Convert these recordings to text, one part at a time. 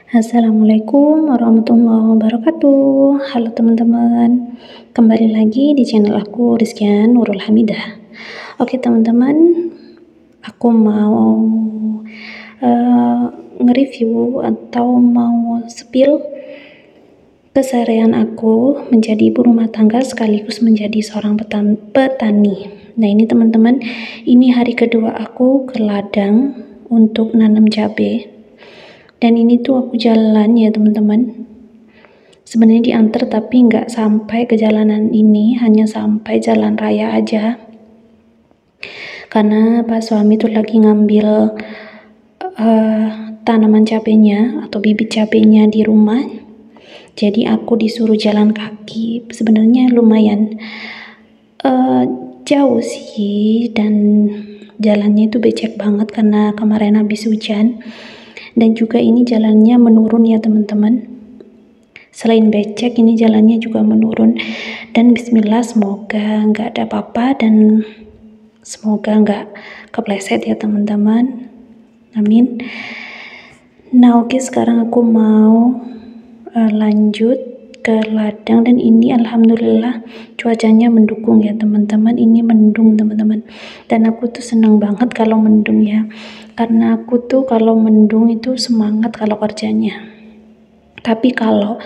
Assalamualaikum warahmatullahi wabarakatuh. Halo teman-teman, kembali lagi di channel aku Rizkyan Nurul Hamidah. Oke teman-teman, aku mau nge-review atau mau spill keseharian aku menjadi ibu rumah tangga sekaligus menjadi seorang petani. Nah ini teman-teman, ini hari kedua aku ke ladang untuk nanam cabai. Dan ini tuh aku jalan ya teman-teman, sebenarnya diantar tapi nggak sampai ke jalanan ini, hanya sampai jalan raya aja, karena Pak suami tuh lagi ngambil tanaman cabenya atau bibit cabenya di rumah. Jadi aku disuruh jalan kaki, sebenarnya lumayan jauh sih, dan jalannya itu becek banget karena kemarin habis hujan. Dan juga ini jalannya menurun ya teman-teman, selain becek ini jalannya juga menurun. Dan bismillah, semoga nggak ada apa-apa dan semoga nggak kepleset ya teman-teman, amin. Nah oke, sekarang aku mau lanjut ke ladang, dan ini alhamdulillah cuacanya mendukung ya teman-teman. Ini mendung teman-teman, dan aku tuh senang banget kalau mendung ya, karena aku tuh kalau mendung itu semangat kalau kerjanya. Tapi kalau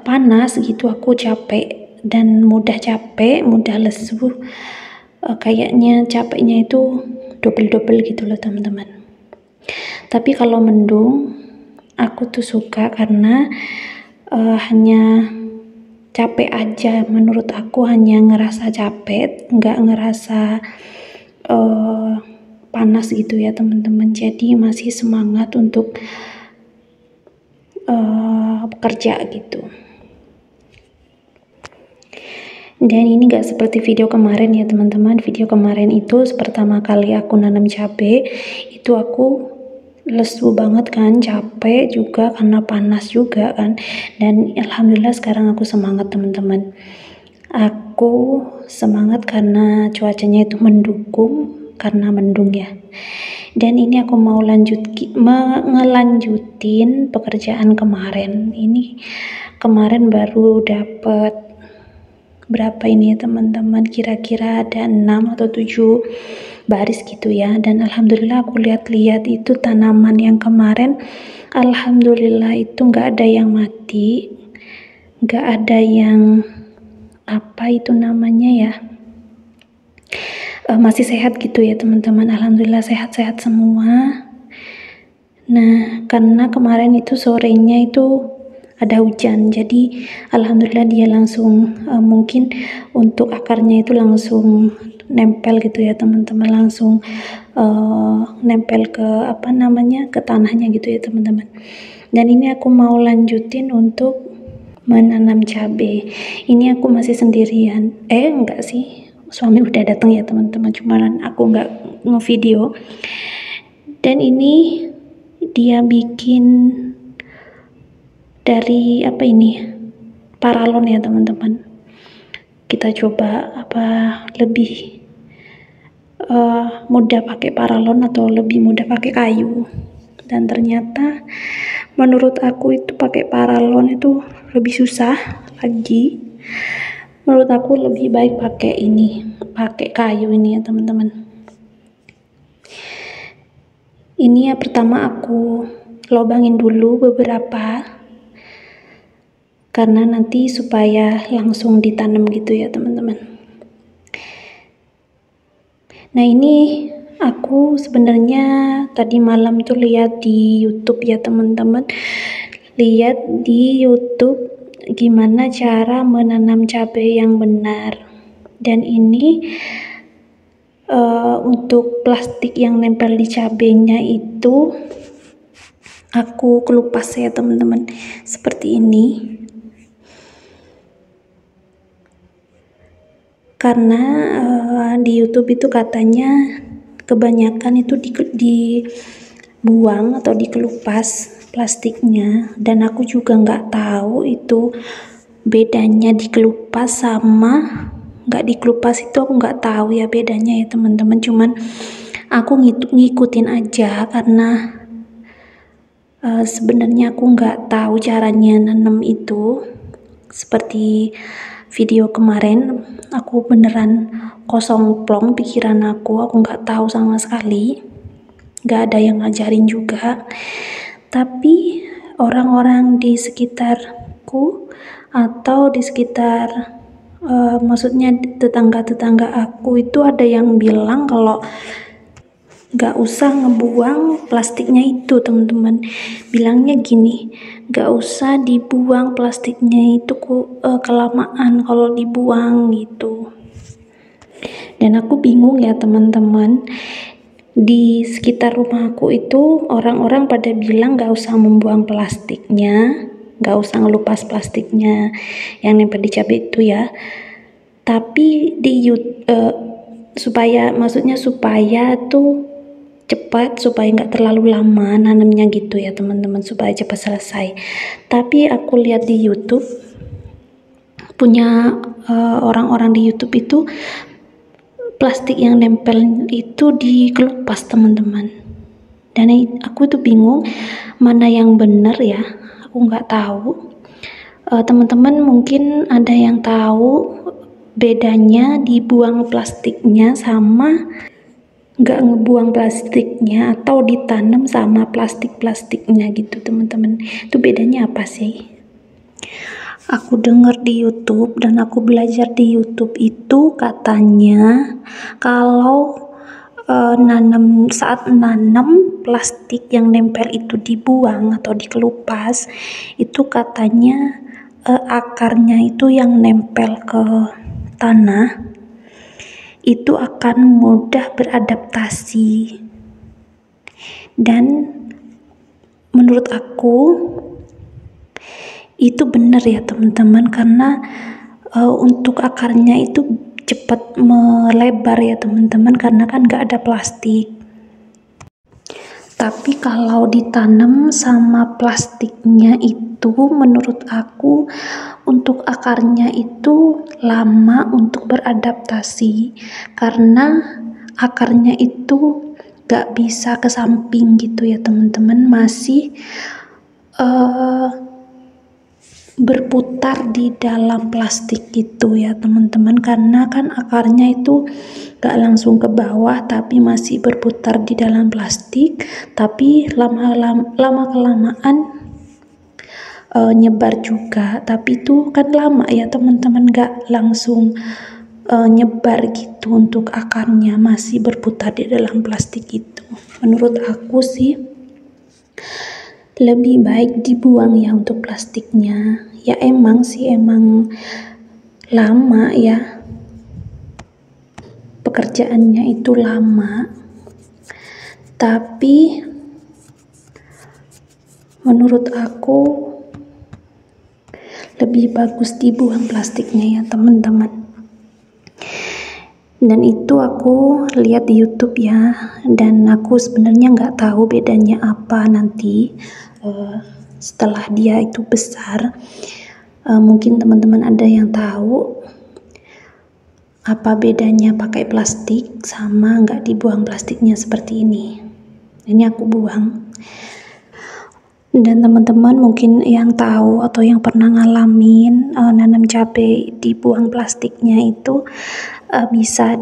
panas gitu aku capek dan mudah capek, mudah lesu. Kayaknya capeknya itu double gitu loh teman-teman. Tapi kalau mendung aku tuh suka karena hanya capek aja, menurut aku hanya ngerasa capek, nggak ngerasa panas gitu ya teman-teman. Jadi masih semangat untuk bekerja gitu. Dan ini gak seperti video kemarin ya teman-teman. Video kemarin itu pertama kali aku nanam cabai itu aku lesu banget kan, capek juga karena panas juga kan. Dan alhamdulillah sekarang aku semangat teman-teman. Aku semangat karena cuacanya itu mendukung, karena mendung ya. Dan ini aku mau ngelanjutin pekerjaan kemarin. Ini kemarin baru dapet berapa ini ya teman-teman, kira-kira ada 6 atau 7 baris gitu ya. Dan alhamdulillah aku lihat-lihat itu tanaman yang kemarin alhamdulillah itu nggak ada yang mati, nggak ada yang apa itu namanya ya, masih sehat gitu ya teman-teman. Alhamdulillah sehat-sehat semua. Nah karena kemarin itu sorenya itu ada hujan, jadi alhamdulillah dia langsung mungkin untuk akarnya itu langsung nempel gitu ya teman-teman, langsung nempel ke apa namanya, ke tanahnya gitu ya teman-teman. Dan ini aku mau lanjutin untuk menanam cabai. Ini aku masih sendirian, enggak sih, suami udah datang ya teman-teman, cuman aku nggak ngevideo. Dan ini dia bikin dari apa ini, paralon ya teman-teman. Kita coba apa lebih mudah pakai paralon atau lebih mudah pakai kayu. Dan ternyata menurut aku itu pakai paralon itu lebih susah lagi. Menurut aku lebih baik pakai ini, pakai kayu ini ya teman-teman. Ini ya pertama aku lobangin dulu beberapa, karena nanti supaya langsung ditanam gitu ya teman-teman. Nah ini aku sebenarnya tadi malam tuh lihat di YouTube ya teman-teman, lihat di YouTube gimana cara menanam cabai yang benar. Dan ini untuk plastik yang nempel di cabainya itu aku kelupas ya teman-teman, seperti ini. Karena di YouTube itu katanya kebanyakan itu dibuang atau dikelupas plastiknya, dan aku juga nggak tahu itu bedanya dikelupas sama nggak dikelupas, itu aku nggak tahu ya bedanya ya teman-teman. Cuman aku ngikutin aja karena Sebenarnya aku nggak tahu caranya nanam itu. Seperti video kemarin, aku beneran kosong plong pikiran aku nggak tahu sama sekali, nggak ada yang ngajarin juga. Tapi orang-orang di sekitarku atau di sekitar maksudnya tetangga-tetangga aku itu ada yang bilang kalau gak usah ngebuang plastiknya itu, teman-teman. Bilangnya gini, gak usah dibuang plastiknya itu, kelamaan kalau dibuang gitu. Dan aku bingung ya teman-teman, di sekitar rumahku itu orang-orang pada bilang gak usah membuang plastiknya, gak usah ngelupas plastiknya yang nempel di cabai itu ya. Tapi supaya tuh cepat, supaya nggak terlalu lama nanamnya gitu ya teman-teman, supaya cepat selesai. Tapi aku lihat di YouTube punya orang-orang di YouTube itu plastik yang nempel itu dikelupas teman-teman, dan aku tuh bingung mana yang benar ya, aku nggak tahu. Teman-teman mungkin ada yang tahu bedanya dibuang plastiknya sama nggak ngebuang plastiknya, atau ditanam sama plastiknya gitu teman-teman. Itu bedanya apa sih? Aku dengar di YouTube dan aku belajar di YouTube itu katanya kalau saat nanam plastik yang nempel itu dibuang atau dikelupas, itu katanya akarnya itu yang nempel ke tanah itu akan mudah beradaptasi. Dan menurut aku itu benar ya teman-teman, karena untuk akarnya itu cepat melebar ya teman-teman, karena kan gak ada plastik. Tapi kalau ditanam sama plastiknya itu menurut aku untuk akarnya itu lama untuk beradaptasi, karena akarnya itu gak bisa ke samping gitu ya teman-teman, masih berputar di dalam plastik gitu ya teman-teman, karena kan akarnya itu gak langsung ke bawah tapi masih berputar di dalam plastik, tapi lama-kelamaan nyebar juga. Tapi itu kan lama ya teman-teman, gak langsung nyebar gitu untuk akarnya, masih berputar di dalam plastik itu. Menurut aku sih lebih baik dibuang ya untuk plastiknya. Ya emang lama ya, pekerjaannya itu lama, tapi menurut aku lebih bagus dibuang plastiknya ya teman-teman. Dan itu aku lihat di YouTube ya, dan aku sebenarnya nggak tahu bedanya apa nanti setelah dia itu besar. Mungkin teman-teman ada yang tahu apa bedanya pakai plastik sama nggak dibuang plastiknya seperti ini. Ini aku buang. Dan teman-teman mungkin yang tahu atau yang pernah ngalamin nanam cabai dibuang plastiknya itu bisa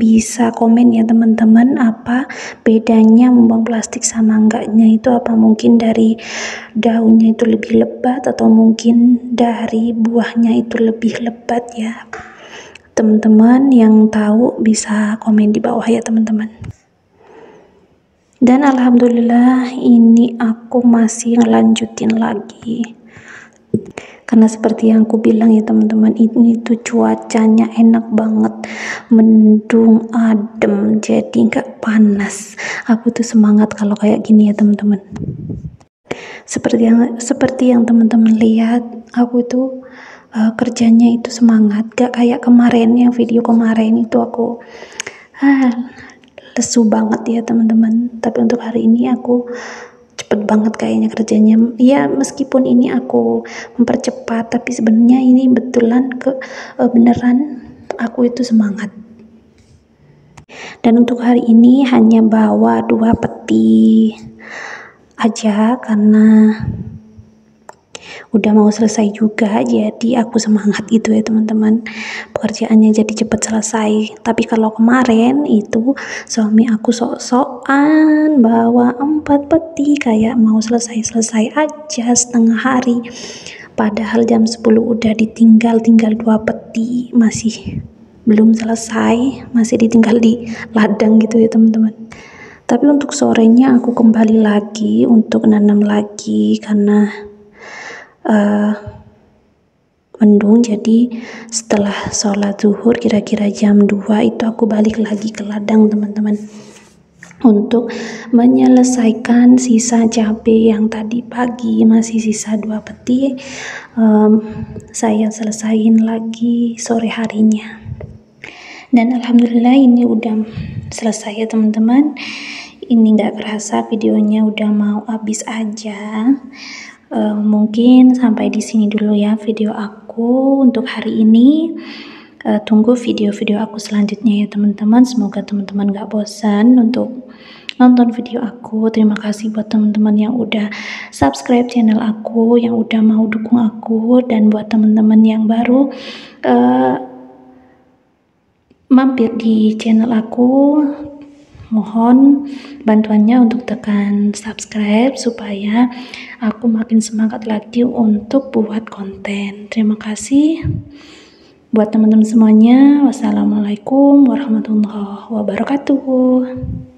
bisa komen ya teman-teman, apa bedanya membuang plastik sama enggaknya itu, apa mungkin dari daunnya itu lebih lebat atau mungkin dari buahnya itu lebih lebat ya. Teman-teman yang tahu bisa komen di bawah ya teman-teman. Dan alhamdulillah ini aku masih ngelanjutin lagi, karena seperti yang aku bilang ya teman-teman, ini tuh cuacanya enak banget, mendung, adem, jadi nggak panas. Aku tuh semangat kalau kayak gini ya teman-teman. Seperti yang teman-teman lihat, aku tuh kerjanya itu semangat, gak kayak kemarin yang video kemarin itu aku lesu banget ya teman-teman. Tapi untuk hari ini aku cepet banget kayaknya kerjanya ya, meskipun ini aku mempercepat, tapi sebenarnya ini beneran aku itu semangat. Dan untuk hari ini hanya bawa 2 peti aja karena udah mau selesai juga, jadi aku semangat gitu ya teman-teman, pekerjaannya jadi cepat selesai. Tapi kalau kemarin itu suami aku sok-sokan bawa 4 peti kayak mau selesai-selesai aja setengah hari, padahal jam 10 udah tinggal 2 peti, masih belum selesai, masih ditinggal di ladang gitu ya teman-teman. Tapi untuk sorenya aku kembali lagi untuk nanam lagi karena mendung, jadi setelah sholat zuhur kira-kira jam 2 itu aku balik lagi ke ladang teman-teman untuk menyelesaikan sisa cabai yang tadi pagi masih sisa 2 peti. Saya selesain lagi sore harinya, dan alhamdulillah ini udah selesai ya teman-teman. Ini gak kerasa videonya udah mau habis aja. Mungkin sampai di sini dulu ya video aku untuk hari ini. Tunggu video-video aku selanjutnya ya teman-teman. Semoga teman-teman gak bosan untuk nonton video aku. Terima kasih buat teman-teman yang udah subscribe channel aku, yang udah mau dukung aku, dan buat teman-teman yang baru mampir di channel aku, mohon bantuannya untuk tekan subscribe supaya aku makin semangat lagi untuk buat konten. Terima kasih buat teman-teman semuanya. Wassalamualaikum warahmatullahi wabarakatuh.